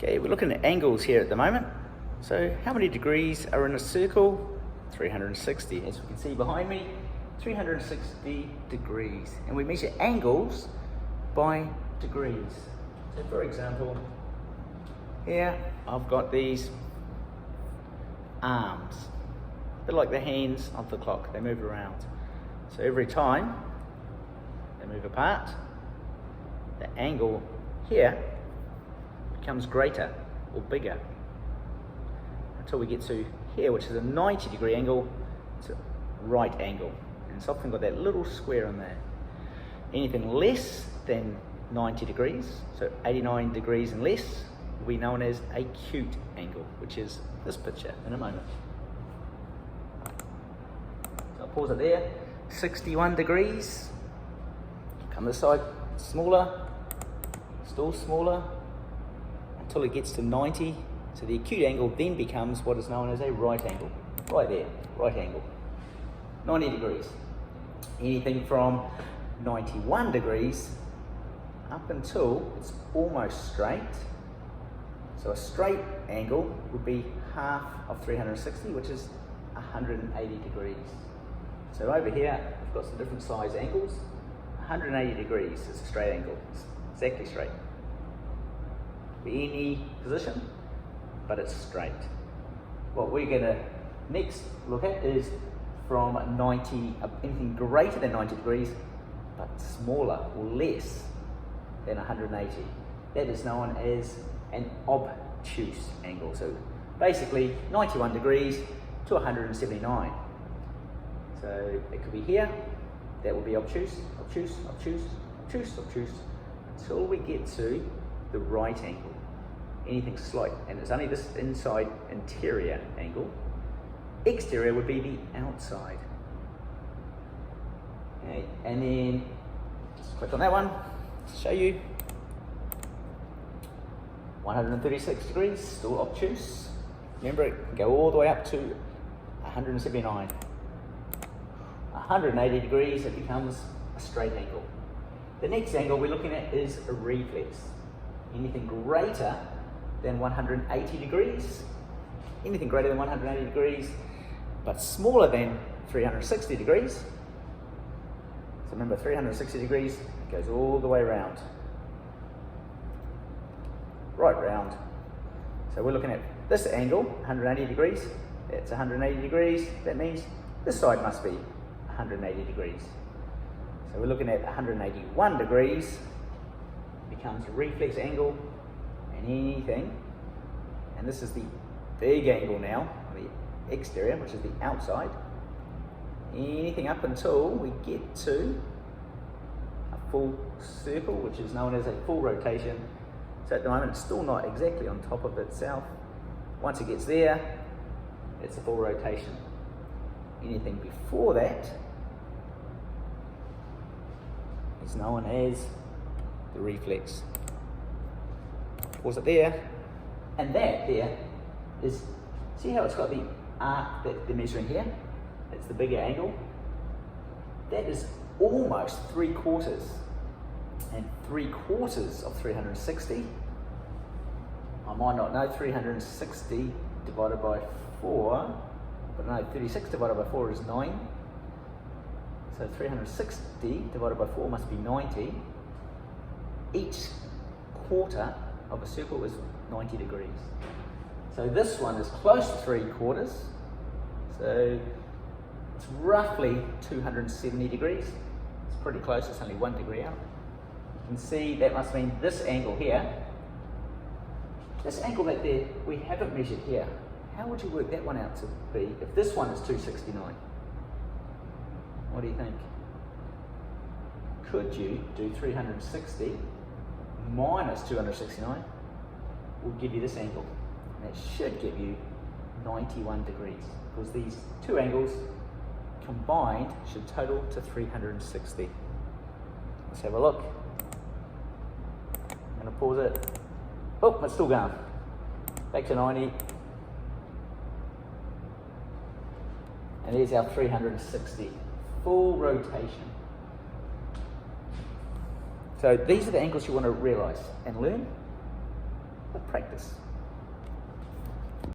Okay, we're looking at angles here at the moment. So how many degrees are in a circle? 360. As you can see behind me, 360 degrees. And we measure angles by degrees. So for example, here I've got these arms, a bit like the hands of the clock. They move around. So every time they move apart, the angle here becomes greater or bigger until we get to here, which is a 90-degree angle. It's a right angle, and it's often got that little square in there. Anything less than 90 degrees, so 89 degrees and less, will be known as acute angle, which is this picture in a moment. So I'll pause it there. 61 degrees. Come this side, smaller, still smaller, until it gets to 90. So the acute angle then becomes what is known as a right angle. Right there, right angle. 90 degrees. Anything from 91 degrees up until it's almost straight. So a straight angle would be half of 360, which is 180 degrees. So over here, we've got some different size angles. 180 degrees is a straight angle. It's exactly straight. Be any position, but it's straight. What we're going to next look at is from 90, anything greater than 90 degrees, but smaller or less than 180. That is known as an obtuse angle. So basically 91 degrees to 179. So it could be here, that would be obtuse, obtuse, obtuse, obtuse, obtuse, until we get to the right angle. Anything slight, and it's only this inside interior angle. Exterior would be the outside. Okay, and then just click on that one to show you. 136 degrees, still obtuse. Remember, it can go all the way up to 179. 180 degrees, it becomes a straight angle. The next angle we're looking at is a reflex. Anything greater than 180 degrees, anything greater than 180 degrees, but smaller than 360 degrees. So remember, 360 degrees goes all the way around. Right round. So we're looking at this angle, 180 degrees. That's 180 degrees. That means this side must be 180 degrees. So we're looking at 181 degrees. Becomes a reflex angle, and anything, and this is the big angle now on the exterior, which is the outside. Anything up until we get to a full circle, which is known as a full rotation. So at the moment, it's still not exactly on top of itself. Once it gets there, it's a full rotation. Anything before that is known as the reflex. Pause it there. And that there is, see how it's got the arc that they're measuring here? It's the bigger angle. That is almost 3/4. And 3/4 of 360, I might not know, 360 divided by 4, but no, 36 divided by 4 is 9. So 360 divided by 4 must be 90. Each quarter of a circle is 90 degrees. So this one is close to 3/4. So it's roughly 270 degrees. It's pretty close, it's only 1 degree out. You can see that must mean this angle here, this angle that there we haven't measured here. How would you work that one out to be if this one is 269? What do you think? Could you do 360 minus 269 will give you this angle? And that should give you 91 degrees, because these two angles combined should total to 360. Let's have a look. I'm going to pause it. Oh, it's still going. Back to 90. And there's our 360. Full rotation. So these are the angles you want to realise and learn. or practice.